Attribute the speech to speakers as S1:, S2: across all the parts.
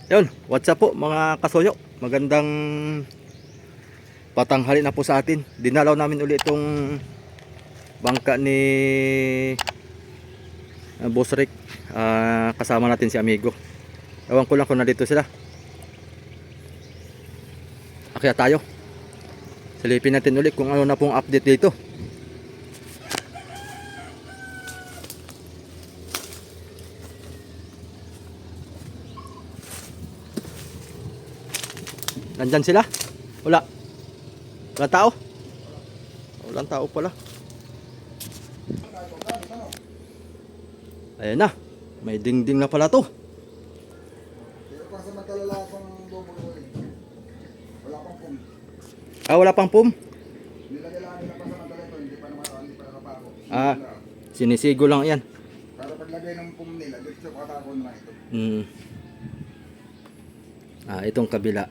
S1: Yun, what's up po mga kasuyo. Magandang patanghali na po sa atin. Dinalaw namin ulit itong bangka ni Boss Rick. Kasama natin si Amigo. Ewan ko lang kung nandito sila. Kaya tayo. Silipin natin ulit kung ano na pong update dito. Nandyan sila? Wala. Walang tao? Walang tao pala. Ayan na. May dingding na pala to.
S2: Pero pang samantala lang akong bubuluin. Wala pang pum.
S1: Wala pang pum?
S2: Nilagay lang nila pang samantala ito, hindi pa nakapako.
S1: Sinisigo lang yan.
S2: Para paglagay ng pum nila, dito sa patako na ito.
S1: Itong kabila.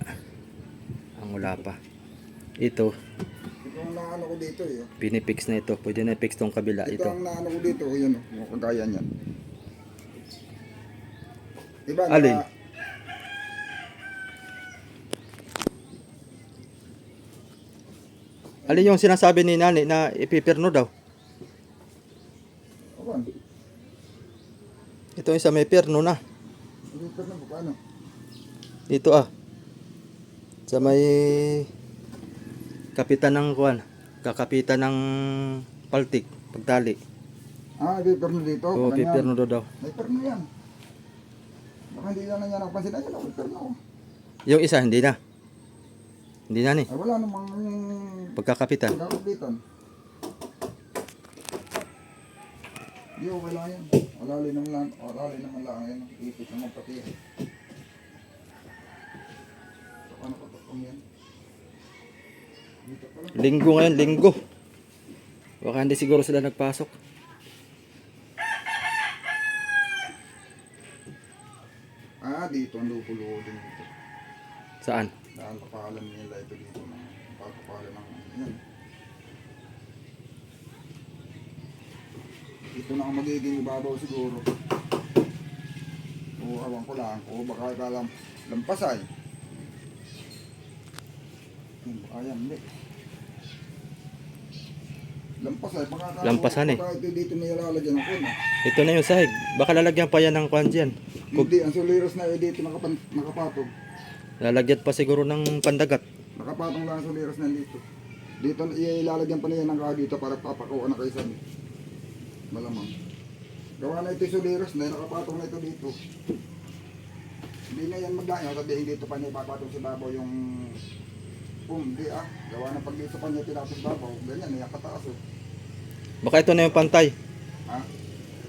S1: Ang wala pa. Ito.
S2: Ito ang naano ko dito eh.
S1: Pinipix na ito. Pwede na i-fix tong kabila.
S2: Ito
S1: Ito.
S2: ang naano ko dito, yan o. Kagaya niyan. Diba?
S1: Alin? Alin yung sinasabi ni Nani na ipipirno daw?
S2: Awan.
S1: Ito yung sa may pirno na.
S2: Dito na po, paano?
S1: Dito sa may kapitan ng kuwan. Kakapitan ng paltik. Pagtali.
S2: Ipipirno dito.
S1: Oo, pipirno daw.
S2: May pirno yan. Baka hindi lang na niya napansin. Ayun ako, pirno.
S1: Yung isa, hindi na. Hindi na ni.
S2: Ay wala namang
S1: Pagkakapitan.
S2: pagkakapitan. Di okay lang yan. Alali naman lang yan. Ipit naman pati yan. So, paano patakong yan? Dito pala.
S1: Linggo ngayon, linggo. Baka hindi siguro sila nagpasok.
S2: Dito ang lupo-lupo din dito.
S1: Saan?
S2: Dahil papahalan nila ito dito. Papahalan ng yan. Ito na ang magiging ibabaw siguro. O awan ko lang. O baka ikalam lampasay. Baka yan, hindi. Lampasay.
S1: Lampasan eh.
S2: Baka ito dito nilalagyan ng kuna.
S1: Ito na yung sahig. Baka lalagyan pa yan ng kwan dyan.
S2: Hindi, ang suliros na dito nakapatong.
S1: Lalagyan pa siguro ng pandagat.
S2: Nakapatong lang ang suliros na dito. Dito ilalagyan pa niya ng dito para papakuha na kayo sabi. Malamang. Gawa na ito yung suliros na nakapatong na ito dito. Hindi na yan maglayo. Sabihin dito pa niya ipapatong si babaw yung hindi gawa na pag dito pa niya tinapos babaw. Ganyan, niya kataas
S1: Baka ito na yung pantay.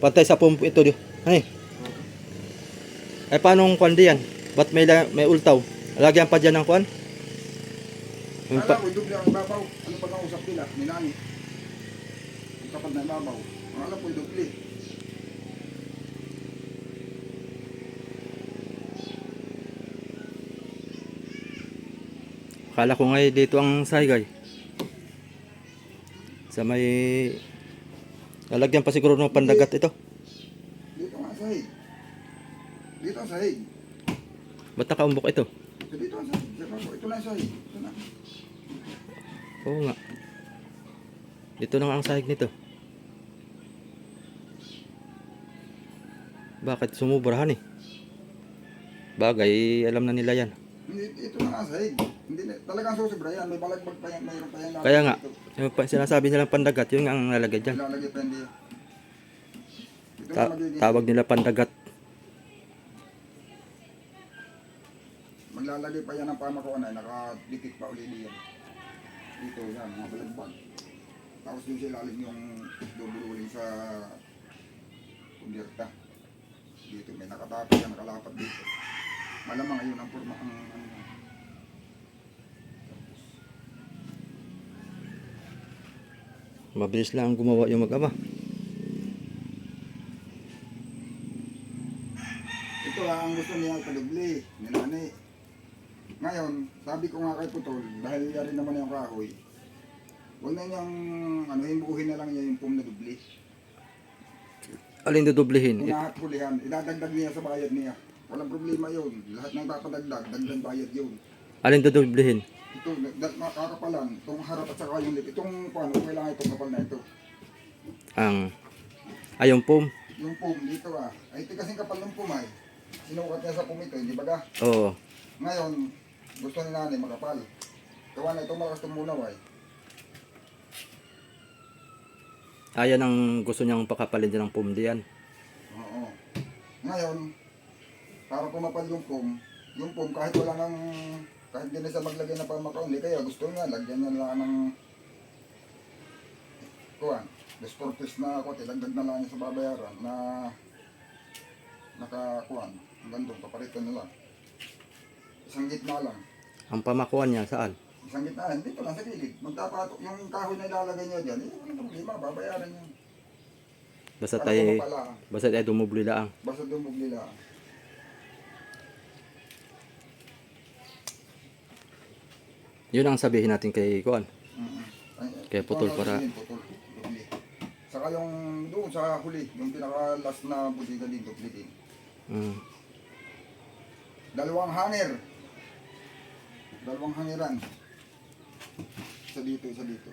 S1: Pantay sa pump ito. Ay. Ay paano ang kwan diyan? Ba't may ultaw? Lagyan pa dyan ng kwan?
S2: Alam ko, doble ang babaw. Ano pa usap nila? Ninani. Ang kapal na babaw. Alam ko, doble.
S1: Akala ko ngayon dito ang saygay. Sa may lalagyan pa siguro ng pandagat ito.
S2: Dito nga ang sahig. Dito ang sahig.
S1: Ba't nakaumbok ito?
S2: Dito ang sahig. Ito na ang sahig. Ito na.
S1: Oo nga. Dito na nga ang sahig nito. Bakit sumubrahan eh? Bagay, alam na nila yan.
S2: Ito na nga ang sahig. Hindi na, talagang susubra yan. May balagbag pa yan. Mayroon pa yan.
S1: Kaya nga,
S2: dito.
S1: yung sinasabi nilang pandagat, yun nga ang nalagay dyan.
S2: Ilalagay pa hindi. Ito na magiging.
S1: Tawag nila pandagat.
S2: Maglalagay pa yan ng pamakuan ay nakadikit pa ulit yan. Dito yan, mga balagbag. Tapos yung silalim yung dubululing sa kubyerta. Dito may nakatapos yan, nakalapat dito. Malamang ayun ang forma ang
S1: Mabilis lang ang gumawa yung mag-ama.
S2: ito ang gusto niya palugli, ninani. Ngayon, sabi ko nga kay Putol, dahil yari naman yung kahoy, huwag na niyang, himbuhin na lang niya yung pum na dubli.
S1: Alin dudublehin?
S2: Inahat hulihan, idadagdag niya sa bayad niya. Walang problema yun. Lahat ng papadagdag, dagdag bayad yun.
S1: Alin dudublehin?
S2: Ito, makakapalan, itong harap at saka yung lip. Itong paano, okay lang itong kapal na ito.
S1: Yung foam.
S2: Yung foam dito ay ito kasing kapal ng foam ay. Sinukat niya sa foam ito, hindi ba ga?
S1: Oo.
S2: Ngayon, gusto ni nanay makapal. Gawa na itong malakas tumunaw ay.
S1: Yan ang gusto niyang pakapalin din ng foam diyan.
S2: Oo. Ngayon, para pumapal yung foam kahit wala nang, kahit di na siya maglagay na pamakaunli, kaya gusto niya, lagyan niya lang ng, kuhan, discortis na ako, tilagdag na lang niya sa babayaran na, nakakuhan, hanggang doon, papalitan nila. Isang gitna lang.
S1: Ang pamakuan niya saan?
S2: Isang gitna, dito lang sa gilid. Magtapatok, yung kahoy na ilalagay niya dyan, walang problema, babayaran niya.
S1: Basta
S2: Para
S1: tayo,
S2: pumapala,
S1: basta tayo dumubli lang.
S2: basta dumog nila.
S1: Yun ang sabihin natin kay Kuan.
S2: Ay,
S1: Kaya putol
S2: ito,
S1: para-
S2: putol. Dubli. Saka yung doon sa huli, yung pinaka last na budiga din, dubli din.
S1: Mm.
S2: Dalawang hanger. Dalawang hangeran. Isa dito, isa dito.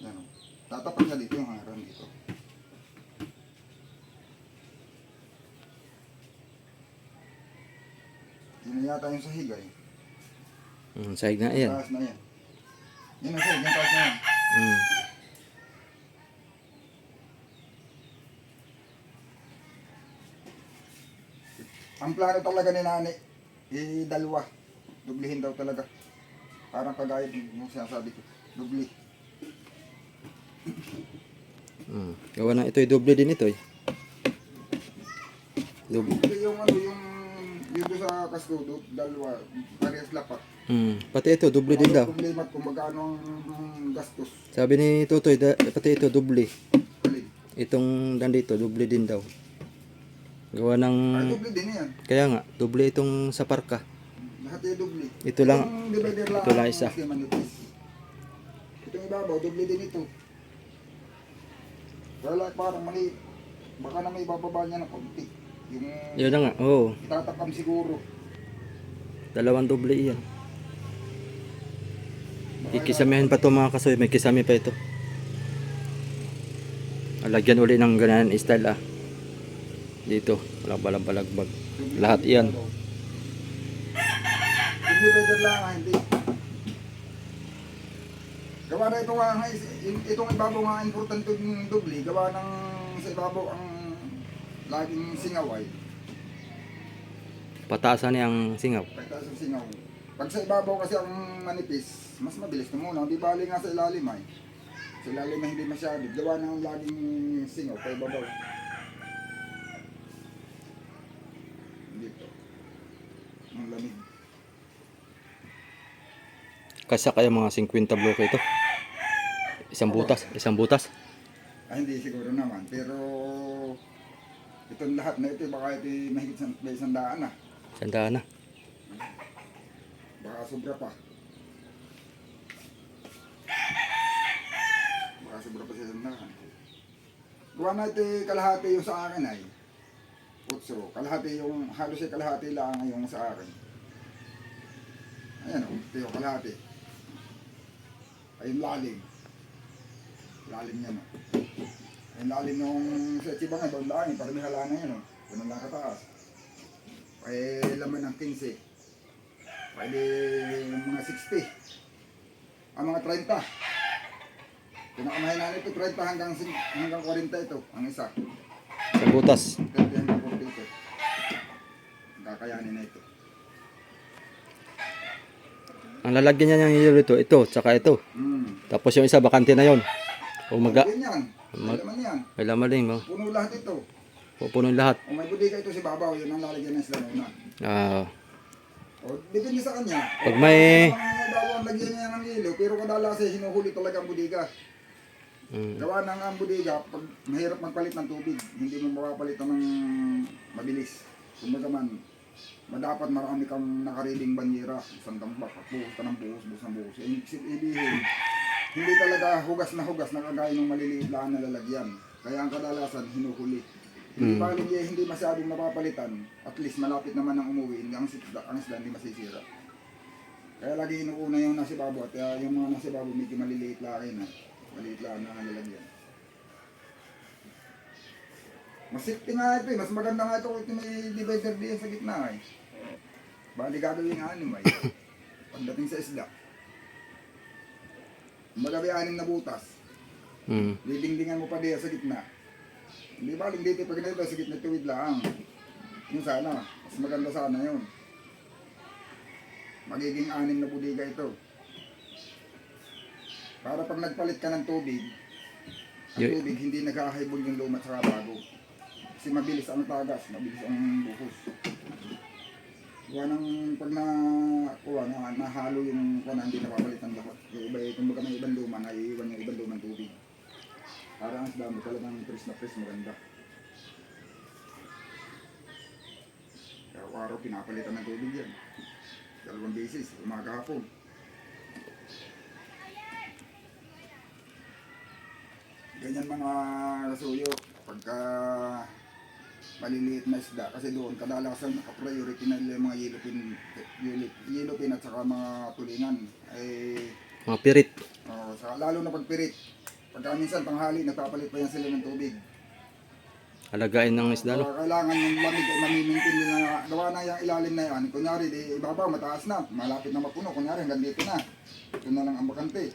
S2: Yan o. Tatapat na dito yung hangeran dito. Yun na yata yung sahig ay.
S1: Sahig na yan.
S2: Taas na yan. Yan ang sahig, yung taas na yan.
S1: Mm.
S2: Ang plano talaga ni Nani, dalawa. Dublihin daw talaga. Parang kagaya yung sinasabi ko. Dubli.
S1: Gawa na ito, doble din ito eh. Doble.
S2: Ito yung ano, yung doon sa kasko, dalawa, parehas lapat.
S1: Pati ito, doble din daw.
S2: Ang problema at kung magkano ang gastos.
S1: Sabi ni Tutoy, pati ito, doble.
S2: Balik.
S1: Itong nandito, doble din daw. Gawa ng...
S2: Ay, dubli din yan.
S1: Kaya nga, doble itong sa parka.
S2: Lahat yung dubli.
S1: Ito lang,
S2: Itong divider lang.
S1: ito lang isa.
S2: Kasi manipis. Itong ibabaw, dubli din ito. Wala, parang mali. Baka na may bababa niya ng konti. Yung
S1: Yun na nga, oo.
S2: itatakam siguro.
S1: Dalawang doble yan. Ikisamihan pa to mga kasoy, may kisami pa ito. Lagyan uli ng ganyan style Dito, walang balagbag. Lahat yan.
S2: Yung divider lang, hindi. Gawa na ito nga, itong ibabaw nga importante yung dubli. Gawa ng sa ibabaw ang laging singaw ay.
S1: Pataasan niya ang singaw.
S2: Pagtaas ang singaw. Pag sa ibabaw kasi ang manipis, mas mabilis na muna. Di bali nga sa ilalim ay. Sa ilalim ay hindi masyado. Gawa ng laging singaw pa ibabaw. Dito. Ang lamig.
S1: Kasi kaya mga 50 bloke ito. Isang butas.
S2: Ay hindi siguro naman. Pero itong lahat na ito, baka ito mahigit sa isang daan na.
S1: Sandaan na.
S2: Baka sobra pa. Baka sobra pa sa isang daan. Gawa na ito kalahati yung sa akin ay. Utso. Kalahati yung, halos yung kalahati lang yung sa akin. Ayan o, ito yung kalahati. Ayun lalim. Lalim yan o. Ayun lalim nung sa Chibang ay bawang lalim. Parang may halana yan o. Ganun lang kataas. Ay laman ng 15. Pwede mga 60. Mga 30. Pinakamahin namin ito 30 hanggang 40 ito. Ang isa.
S1: Isang butas.
S2: 30 hanggang 40 ito. Kakayanin na ito.
S1: Ang lalagyan niya ng hilo ito, tsaka ito. Tapos yung isa bakante na yon. O maga.
S2: Yan. May laman yan.
S1: May laman din mo.
S2: Puno lahat ito.
S1: Pupunin lahat.
S2: O may budiga ito si Babaw. Yun ang lalagyan ng sila muna. O depende sa kanya.
S1: Pag may...
S2: Ang bawang lagyan niya ng hilo. Pero kadalasan hinuhuli talaga ang budiga. Gawa ng ang budiga, pag mahirap magpalit ng tubig, hindi mo mapapalitan ng mabilis. Kumbaga man, madapat marami kang nakariding banyera, isang tambak, buhos ka ng buhos, buhos ng buhos. Ibihin, hindi talaga hugas na kagaya ng maliliit lang na lalagyan. Kaya ang kadalasan hinuhuli. Hindi
S1: Mm.
S2: baling hindi masyadong napapalitan, at least malapit naman ang umuwi, ang isda hindi masisira. Kaya lagi inuuna yung nasa babo at yung mga nasa babo medyo maliliit lang na. Maliit lang na lalagyan. Mas safety nga ito eh, mas maganda nga ito kung may divider diyan sa gitna eh. Bali gagawin nga anim ay. Pagdating sa isda. Magabi anim na butas.
S1: Mm.
S2: Didingdingan mo pa diyan sa gitna. Hindi baling dito pag ganito sa gitna tuwid lang. Yung sana, mas maganda sana yun. Magiging anim na budiga ito. Para pag nagpalit ka ng tubig, ang tubig hindi naghahaybol yung luma at saka bago. Kasi mabilis ang tagas, mabilis ang buhos. Kuha ng pag nahalo yung kuha hindi napapalitan lahat. Yung iba, kung baga may ibang luma, naiiwan yung ibang lumang tubig. Para ang dami talagang press na press maganda. Kaya araw pinapalitan ng tubig yan. 2 beses, umaga hapon. Ganyan mga kasuyo, pagka maliliit na isda, kasi doon kadalasan naka-priority na nila yung mga yellowfin at saka mga tulingan.
S1: Mga pirit.
S2: Lalo na pagpirit. Pagka minsan tanghali, nagpapalit pa yan sila ng tubig.
S1: Alagain ng isda, no?
S2: Kailangan yung lamig ay mamimintin nila. Gawa na yung ilalim na yan. Kunyari, di ibabaw, mataas na. Malapit na mapuno. Kunyari, hanggang dito na. Ito na lang ang bakante.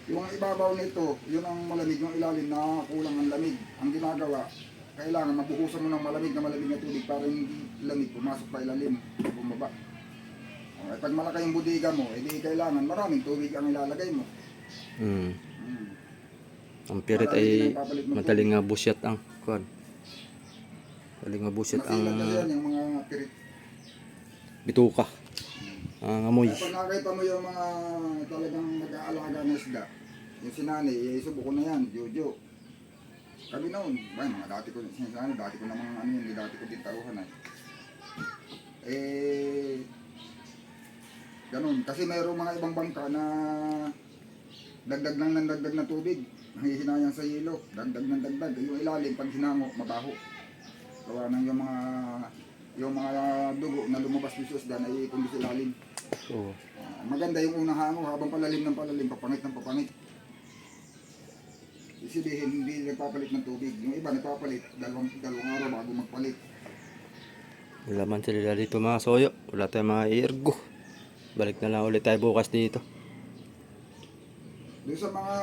S2: Yung ibabaw nito, yun ang malamig. Yung ilalim na kulang ang lamig. Ang ginagawa, kailangan mabuhusan mo ng malamig na tubig para yung lamig pumasok pa ilalim. Bumaba. Pag malaki yung budiga mo, edi kailangan maraming tubig ang ilalagay mo.
S1: Mm. Ang pirit ay madaling nga busyat ang kuan. Madaling nga busyat ang
S2: Masilan na yan yung mga pirit.
S1: bituka. Ang amoy.
S2: Pag nakita mo yung mga talagang nag-aalaga na isda, yung sinani, isubo ko na yan, Jojo. Kami noon, mga dati ko, sinasani, dati ko namang ano yun, dati ko din tauhan ay. Ganun, kasi mayroong mga ibang bangka na dagdag lang ng dagdag na tubig. Nangihinayang sa yelo, dagdag ng dagdag. Yung ilalim, pag hinango, mabaho. Gawa ng yung mga dugo na lumabas dito sa ay kundi sa ilalim.
S1: Oo.
S2: Maganda yung unang hango, habang palalim ng palalim, papangit ng papangit. Isibihin, hindi nagpapalit ng tubig. Yung iba nagpapalit, dalawang araw bago magpalit.
S1: Laman sila dito mga soyo. Wala tayong mga irgo. Balik na lang ulit tayo bukas dito.
S2: Doon sa mga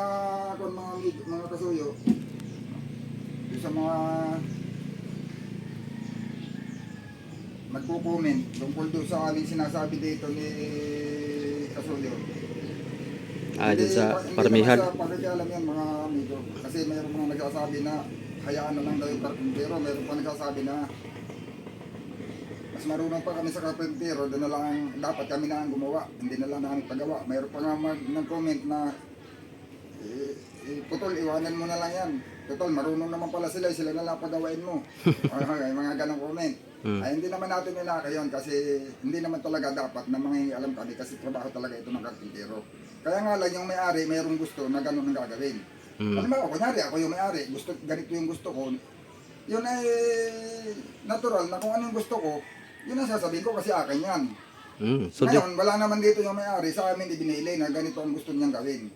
S2: kasuyo, doon sa mga nagpo-comment tungkol doon sa aming sinasabi dito ni Kasuyo.
S1: Dun sa
S2: Hindi
S1: parmihan.
S2: naman sa pakikialam yan mga amigo. Kasi mayroon mga nagsasabi na hayaan na lang daw yung karpintero. Mayroon pa nagsasabi na mas marunong pa kami sa karpintero, doon na lang dapat kami na ang gumawa. Hindi na lang namin pagawa. Mayroon pa nga nag-comment na putol, iwanan mo na lang yan. Putol, marunong naman pala sila na lang pagawain mo. Mga ganong comment. Ay hindi naman natin nilaka yun kasi hindi naman talaga dapat na mangingialam kami kasi trabaho talaga ito ng karpintero. Kaya nga lang yung may-ari mayroong gusto na gano'n ang gagawin. Alam mo, kunyari ako yung may-ari, ganito yung gusto ko, yun ay natural na kung ano yung gusto ko, yun ang sasabihin ko kasi akin yan.
S1: So
S2: Ngayon, wala naman dito yung may-ari sa amin ibinili na ganito ang gusto niyang gawin.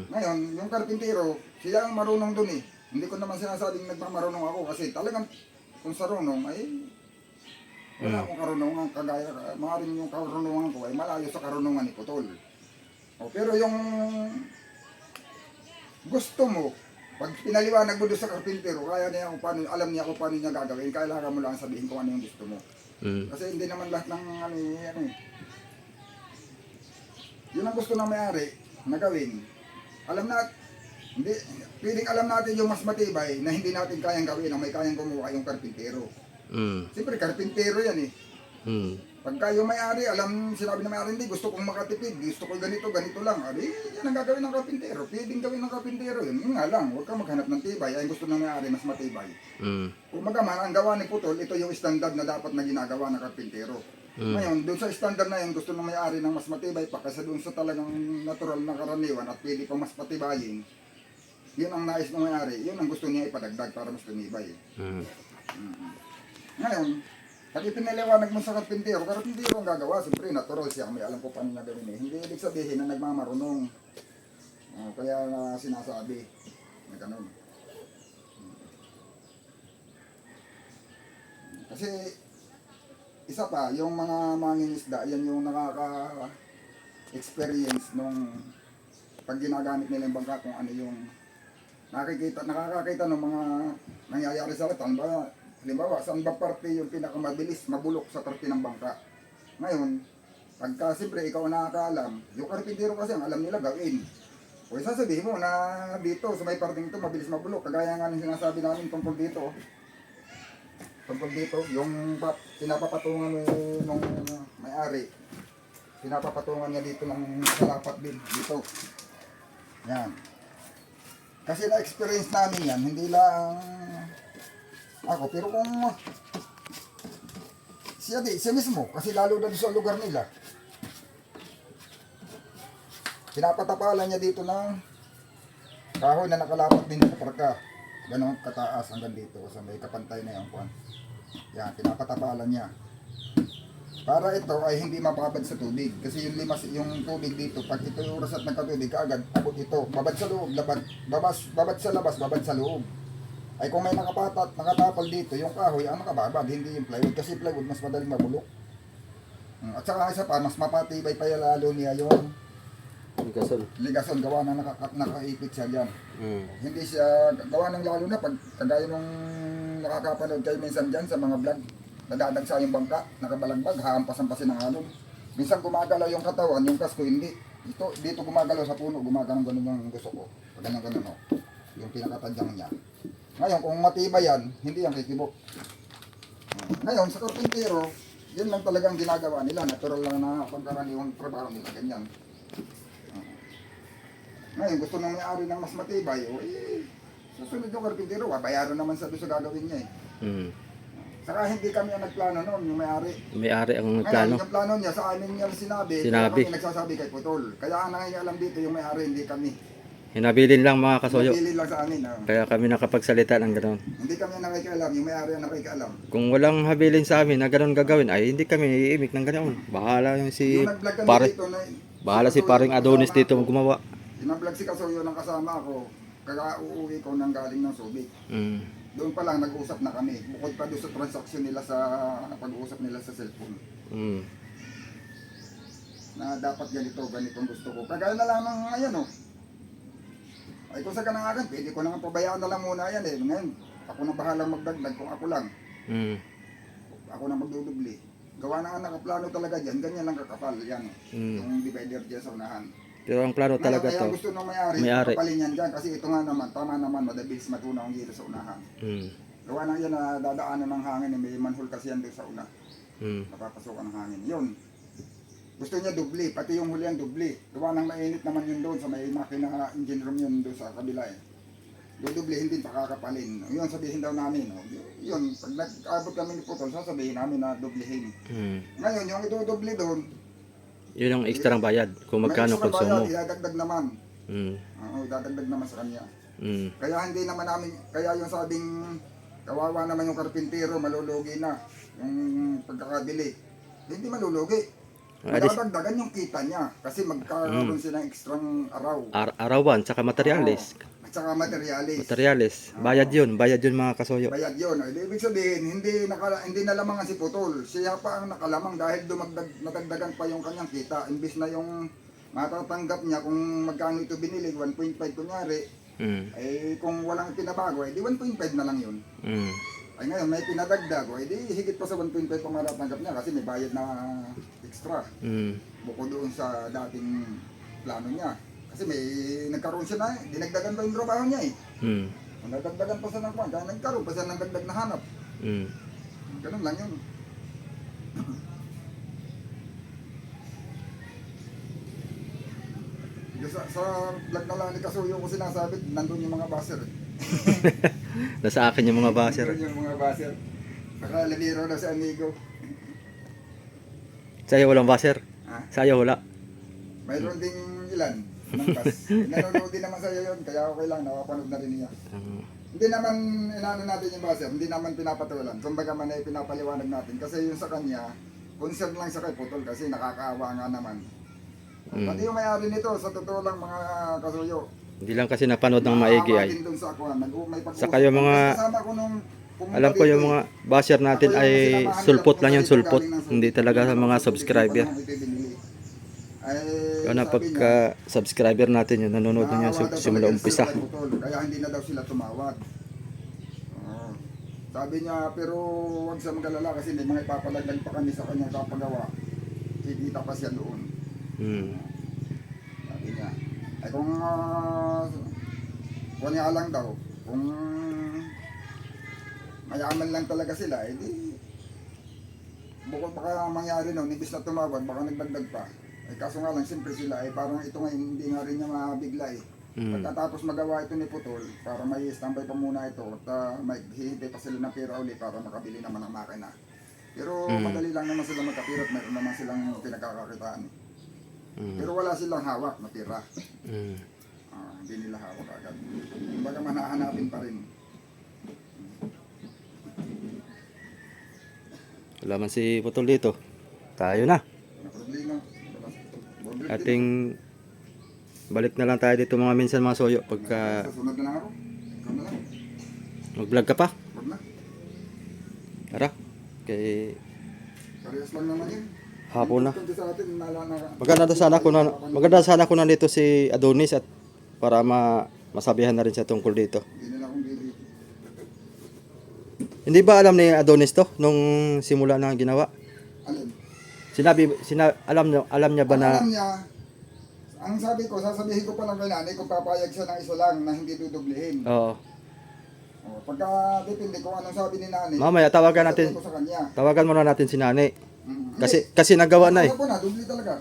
S2: Ngayon, yung karpintero, siya ang marunong dun eh. Hindi ko naman sinasabing nagmamarunong ako kasi talagang kung sa runong ay wala akong karunungan kagaya, maaaring yung karunungan ko ay malayo sa karunungan ni Putol. Pero yung gusto mo, pag pinaliwanag mo doon sa karpintero, kaya niya kung paano, alam niya kung paano niya gagawin, kailangan mo lang sabihin kung ano yung gusto mo. Kasi hindi naman lahat ng ano eh. Yun ang gusto ng may-ari na gawin. Alam na, hindi, pwedeng alam natin yung mas matibay na hindi natin kayang gawin na may kayang gumawa yung karpintero. Siyempre, karpintero yan eh. Pagka yung may-ari, sinabi ng may-ari, hindi, gusto kong makatipid, gusto ko ganito lang. Abi, yan ang gagawin ng karpintero. Pwedeng gawin ng karpintero yun. Yun nga lang, huwag kang maghanap ng tibay. Ay gusto ng may-ari, mas matibay. Kung magaman, ang gawa ni Putol, ito yung standard na dapat na ginagawa ng karpintero. Ngayon, doon sa standard na yun, gusto ng may-ari ng mas matibay pa kasi doon sa talagang natural na karaniwan at pwede pang mas patibayin. Yun ang nais ng may-ari. Yun ang gusto niya ipadagdag para mas tumibay.
S1: Mm.
S2: Ngayon, pag ipinaliwanag mo sa karpintero ang gagawa, siyempre natural siya, may alam ko paano niya gawin eh. Hindi ibig sabihin na nagmamarunong. Kaya sinasabi na ganun. Kasi, isa pa, yung mga mangingisda, yan yung nakaka-experience nung pag ginagamit nila yung bangka kung ano yung nakakakita ng mga nangyayari sa lahat. Halimbawa, saan ba parte yung pinakamabilis mabulok sa parte ng bangka? Ngayon, pagka siyempre ikaw ang nakakaalam, yung karpintero kasi ang alam nila gawin. O sasabihin mo na dito, sa may parting ito, mabilis mabulok. Kagaya nga ng sinasabi namin tungkol dito. Tungkol dito, yung pinapapatungan nung may-ari. Pinapapatungan niya dito ng kalapat din, dito. Yan. Kasi na-experience namin yan, hindi lang ako, pero kung siya mismo, kasi lalo na sa lugar nila, pinapatapalan niya dito ng kahoy na nakalapat din sa parka. Ganon kataas hanggang dito, sa may kapantay na yung kuwan. Yan, pinapatapalan niya. Para ito ay hindi mababad sa tubig. Kasi yung tubig dito, pag ito yung oras at nagkatubig, kaagad, abot ito. Babad sa loob, babad sa labas, babad sa loob. Ay kung may nakatapal dito, yung kahoy ang nakababad, hindi yung plywood. Kasi plywood, mas madaling mabulok. At saka isa pa, mas mapatibay pa lalo niya yung ligason, gawa na nakaipit siya dyan. Hindi siya, gawa ng lalo na, pag kagaya nung nakakapanood kayo minsan dyan sa mga vlog, nadadagsa yung bangka, nakabalagbag, hahampasan-pasin ng alon. Minsan gumagalaw yung katawan, yung kasko hindi. Dito gumagalaw sa puno, gumagalaw ganun yung gusto ko. Ganun, no? Yung pinakatadyang niya. Ngayon, kung matibay yan, hindi yan kikibok. Ngayon, sa karpintero, yun lang talagang ginagawa nila. Natural lang na pagkaraniwang trabaho nila, ganyan. Ngayon, gusto nang may-ari ng mas matibay, susunod yung karpintero, bayaran naman sa doon sa gagawin niya eh. Saka hindi kami ang nagplano noon, yung may-ari.
S1: May-ari ang nagplano.
S2: Ngayon, yung plano niya, sa amin niya sinabi. Kaya kami nagsasabi kay Putol. Kaya ang nangingialam dito yung may-ari, hindi kami.
S1: Hinabilin lang mga kasoyo.
S2: Hinabilin lang sa amin.
S1: Kaya kami nakapagsalita ng gano'n.
S2: Hindi kami ang nakikialam, yung may-ari ang nakikialam.
S1: Kung walang habilin sa amin na gano'n gagawin, ay hindi kami iimik ng gano'n. Bahala yung si bahala si paring Adonis dito gumawa.
S2: Inablog si Kasoyo ng kasama ko. Kaya uuwi ko nang galing ng Subic. Doon pa lang nag-usap na kami. Bukod pa doon sa transaksyon nila sa pag-uusap nila sa cellphone. Na dapat ganitong gusto ko. Kagaya na lamang ngayon ay kung sa kanangagan, pwede ko naman pabayaan na lang muna yan eh. Ngayon, ako na bahalang magdagdag kung ako lang. Ako na magdudubli. Gawa na nga nakaplano talaga dyan, ganyan lang kakapal yan. Yung divider dyan sa unahan.
S1: Pero ang plano talaga
S2: kaya
S1: to,
S2: gusto ng may-ari, kapalin yan dyan. Kasi ito nga naman, tama naman, madabilis matunaw ang gila sa unahan. Gawa na yan na dadaanan ng hangin, may manhole kasi yan doon sa una. Napapasukan ng hangin. Yun. Gusto niya dubli, pati yung huli ang dubli. Gawa ng mainit naman yun doon sa may makina engine room yun doon sa kabila eh. Dudubli, hindi pakakapalin. Yun, sabihin daw namin. Yun, pag nag-abot kami ni Putol, sasabihin namin na dublihin. Ngayon, yung idudubli doon,
S1: yun ang ekstrang bayad kung magkano konsumo.
S2: Idadagdag naman. Oo, idadagdag naman sa kanya. Kaya hindi naman namin, kaya yung sabing kawawa naman yung karpintero, malulugi na yung pagkakabili. Hindi malulugi. Idadagdagan yung kita niya kasi magkakaroon sila ng ekstrang araw.
S1: Arawan, tsaka materialis.
S2: At saka materialis.
S1: Materialis. Bayad yun mga kasoyo.
S2: Bayad yun. Ibig sabihin, hindi nalamangan si Putol. Siya pa ang nakalamang dahil nadagdagan pa yung kanyang kita. Imbis na yung matatanggap niya kung magkano ito binili, 1.5 kunyari, ay kung walang pinabago, di 1.5 na lang yun. Ay ngayon, may pinadagdag, di higit pa sa 1.5 pa matatanggap niya kasi may bayad na extra. Bukod doon sa dating plano niya. Kasi may nagkaroon siya na dinagdagan pa yung trabaho niya eh. Nagdagdagan pa siya ng kwan, kaya nagkaroon pa siya ng dagdag na hanap. Ganun lang yun. Sa vlog na lang ni Kasuyo ko sinasabi, nandun yung mga baser eh.
S1: Nasa akin yung mga baser.
S2: Nandun yung mga baser. Nakalaliro na si Amigo.
S1: Sa'yo walang baser?
S2: Ha?
S1: Sa'yo wala?
S2: Mayroon ding ilan? Nangkas. Nanonood din naman sa'yo yun, kaya okay lang, napapanood na rin niya. Hindi naman inaano natin yung baser, hindi naman pinapatulan. Kumbaga man ay pinapaliwanag natin. Kasi yung sa kanya, concern lang siya kay Putol kasi nakakaawa nga naman. Pati yung may-ari nito, sa totoo lang mga kasuyo.
S1: Hindi lang kasi napanood ng maigi ay.
S2: Din doon sa akuan, may
S1: Saka yung mga,
S2: kasama ko nung
S1: alam ko yung mga basher natin ay sulpot lang yung sulpot. Hindi talaga sa mga subscriber.
S2: Ay,
S1: Kaya na pagka subscriber natin yun, nanonood nyo simula umpisa.
S2: Kaya hindi na daw sila tumawag. Sabi niya, pero huwag siya mag-alala kasi may mga ipapalagdag pa kami sa kanyang kapagawa. Kikita pa siya doon. Sabi niya. Ay kung niya lang daw, kung mayaman lang talaga sila, edi bukod baka mangyari noon, ibis na tumawag, baka nagdagdag pa. Kaso nga lang, siyempre sila ay parang ito ngayon hindi nga rin niya mabigla eh. Pagkatapos magawa ito ni Putol, para may standby pa muna ito at may hihintay pa sila ng pera ulit para makabili naman ng makina. Pero madali lang naman sila magkapira at mayroon naman silang pinagkakakitaan. Pero wala silang hawak na pera. Hindi nila hawak agad. Kumbaga manahanapin pa rin.
S1: Wala man si Putol dito. Tayo na.
S2: Problema.
S1: Ating balik na lang tayo dito mga minsan mga soyo pagka
S2: Susunod na lang ako. Ikaw na lang.
S1: mag-vlog ka pa.
S2: Huwag na.
S1: Tara. Kay
S2: Parehas lang naman yun.
S1: hapon na.
S2: Kung sa atin,
S1: Maganda sana ko na dito si Adonis at para masabihan na rin siya tungkol dito.
S2: Hindi nila akong bili.
S1: Hindi ba alam ni Adonis to nung simula na ginawa?
S2: Alin?
S1: Alam niya ba na
S2: Alam niya, ang sabi ko, sasabihin ko pa lang kay nanay kung papayag siya ng isa lang na hindi dudublihin.
S1: Oo.
S2: Pagka depende kung anong sabi ni nanay.
S1: Mamaya tawagan natin.
S2: sasabihin ko sa kanya.
S1: Tawagan muna natin si Nani.
S2: Mm.
S1: Kasi nagawa na eh.
S2: Nakausap ko na, dubli talaga.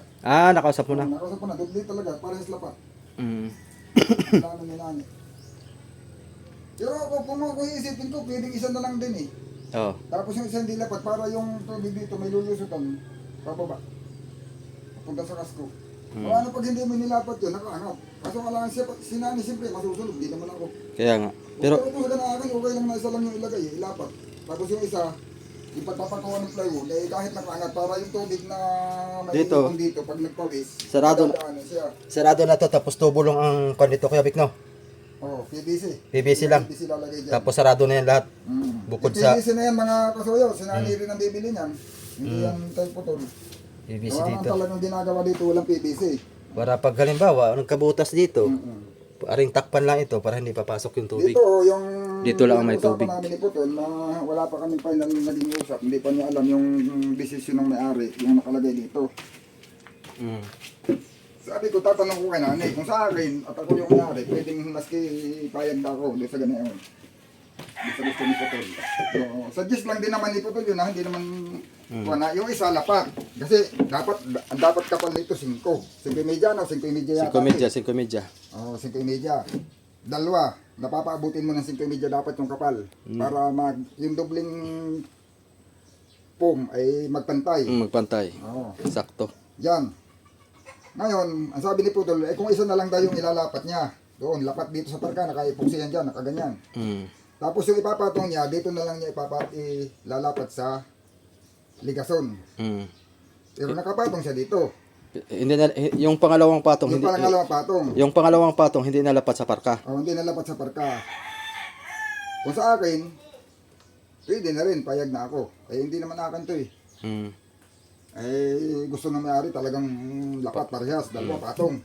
S1: Nakausap mo na.
S2: Nakausap ko na, dubli talaga. Parehas lapat.
S1: Mm.
S2: Plano ni nanay. Pero kung ako iisipin ko, pwedeng isa na lang din eh.
S1: Oo.
S2: Tapos yung isa hindi lapat, para yung tubig dito may lulusutan, pababa. Punta sa kasko. O ano pag hindi mo nilapat yun, nakaangat. Kaso kailangan siya, si nanay siyempre masusunod, hindi naman ako.
S1: Kaya nga. Pero
S2: Pero kung sa akin, okay lang na isa lang yung ilagay, ilapat. Tapos yung isa, ipagpapakuha ng plywood, eh kahit nakaangat, para yung tubig na may
S1: Dito.
S2: ilong dito, pag nagpawis,
S1: Sarado.
S2: dadaanan siya.
S1: sarado na to tapos tubo lang ang kwan dito Kuya Vic, no?
S2: PVC.
S1: PVC lang.
S2: PVC lalagay dyan.
S1: Tapos sarado na yan lahat. Bukod
S2: Yung
S1: sa
S2: PVC na yan mga kasuyo, sinani rin ang bibili niyan. Hindi yan tayo putol.
S1: PVC
S2: Wala
S1: dito.
S2: talagang ginagawa dito, walang PVC.
S1: Para pag halimbawa, nagkabutas dito, aring takpan lang ito para hindi papasok yung tubig.
S2: Dito, yung
S1: Dito lang ang may
S2: usapan
S1: tubig.
S2: namin ni Putol na wala pa kami final na naging usap. Hindi pa niya alam yung desisyon ng may-ari, yung nakalagay dito. Sabi ko, tatanong ko kay nanay, kung sa akin, at ako yung may-ari, pwedeng maski payag na ako doon sa ganyan. Doon sa gusto ni Putol. So, suggest lang din naman ni Putol yun, ha? Hindi naman, wala, yung isa lapat. Kasi dapat kapal nito 5. 5.5 no? 5.5 yata.
S1: 5 medya.
S2: Oo, 5.5. Dalawa, napapaabutin mo ng 5.5 dapat yung kapal. Para yung dobling foam ay magpantay.
S1: Magpantay.
S2: Oo.
S1: Sakto.
S2: Yan. Ngayon, ang sabi ni Putol, kung isa na lang daw yung ilalapat niya. Doon, lapat dito sa parka, nakaipuksi yan dyan, nakaganyan. Tapos yung ipapatong niya, dito na lang niya ilalapat sa ligason. Pero nakapatong siya dito.
S1: Hindi na, yung pangalawang patong
S2: Yung
S1: hindi
S2: pangalawang patong.
S1: yung pangalawang patong hindi nalapat sa parka.
S2: Hindi nalapat sa parka. Kung sa akin, pwede na rin, payag na ako. Hindi naman akin to eh. Gusto ng may-ari talagang lapat, parehas, dalawa patong.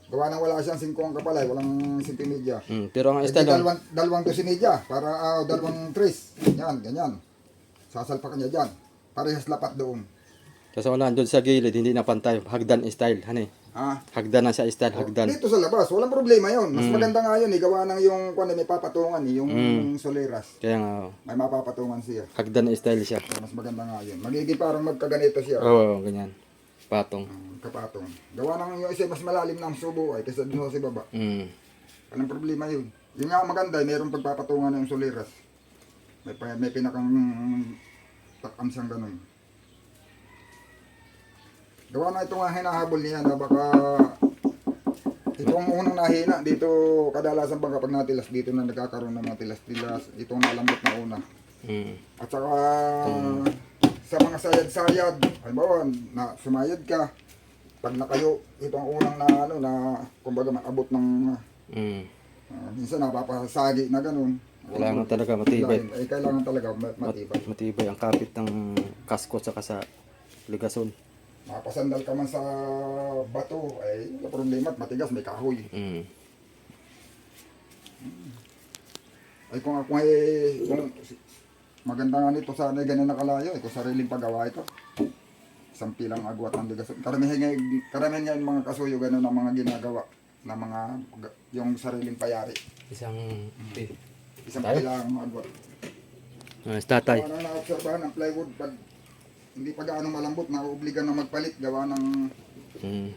S2: Gawa nang wala siyang 5 ang kapalay, walang 5 media.
S1: Pero ang style
S2: Dalawang 12 media, para dalawang trace. Yan, ganyan. Sasalpakan niya dyan. Parehas lapat doon.
S1: kasi wala doon sa gilid hindi na pantay. Hagdan style, hani. Hagdan na siya style, hagdan.
S2: Dito sa labas, walang problema yun. Mas maganda nga yun, gawa nang yung kung may papatungan, yung soleras.
S1: Kaya nga
S2: May mapapatungan siya.
S1: hagdan style siya.
S2: Mas maganda nga yun. Magiging parang magkaganito siya.
S1: Oo, ganyan. Patong.
S2: Kapatong. Gawa nang yung isa mas malalim na ang subo ay kaysa dun sa baba. Anong problema yun? Yung nga maganda, mayroong pagpapatungan ng soleras. May pinakang takam siyang ganun. Gawa na ito nga hinahabol niya na baka Itong unang nahina, dito kadalasan pag kapag natilas, dito na nagkakaroon ng mga tilas-tilas. Itong nalambot na una.
S1: Mm.
S2: At saka sa mga sayad-sayad, halimbawa na sumayad ka, pag nakayo, ito ang unang na ano na kumbaga maabot ng
S1: Mm.
S2: minsan napapasagi na ganun.
S1: Kailangan talaga matibay.
S2: Ay, kailangan talaga matibay.
S1: Matibay ang kapit ng kasko at saka sa ligason.
S2: Mapasandal ka man sa bato, ay wala problema at matigas, may kahoy.
S1: Mm.
S2: Ay kung ako ay kung maganda nga nito sana ay ganun nakalayo, ito sariling paggawa ito. Isang pilang agwat ng ligason. Karamihan nga yung mga kasuyo ganun ang mga ginagawa na mga yung sariling payari.
S1: Isang
S2: Isang
S1: Tayo?
S2: pilang agwat.
S1: tatay.
S2: Gawa na naobserbahan ng plywood pag hindi pa gaano malambot, nauobligan na magpalit gawa ng
S1: Mm.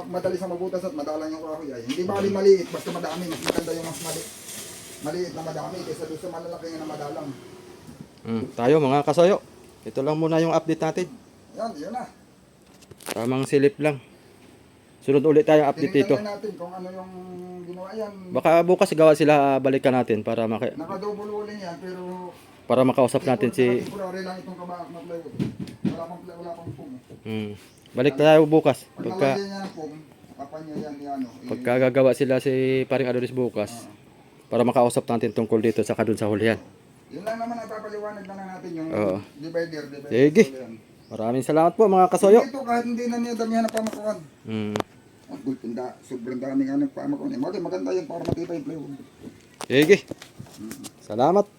S2: madali sa mabutas at madalang yung kahoy ay. Hindi bali maliit, basta madami, mas maganda yung mas maliit na madami kaysa doon sa malalaki na madalang.
S1: Tayo mga kasoyo. Ito lang muna yung update natin.
S2: Yun na.
S1: Tamang silip lang. Sunod ulit tayong update dito.
S2: Tinignan natin kung ano yung ginawa yan.
S1: Baka bukas gawa sila, balikan natin para
S2: Naka-double walling yan pero
S1: para makausap natin si
S2: temporary lang itong kabaak na plywood. Wala pang foam.
S1: Balik tayo bukas.
S2: Pag nalagyan niya ng foam, kapan niya yan ano.
S1: Pagka gagawa sila si paring Adonis bukas para makausap natin tungkol dito sa dun sa hulihan.
S2: Yun lang naman ang papaliwanag na natin yung
S1: Oo.
S2: divider.
S1: Sige. Maraming salamat po mga kasoyo.
S2: Ito kahit hindi na niya damihan ng pamakuan.
S1: Mm.
S2: Ang gulpinda, sobrang dami nga ng pamakuan. Maganda yan para matibay yung plywood.
S1: Sige. Salamat.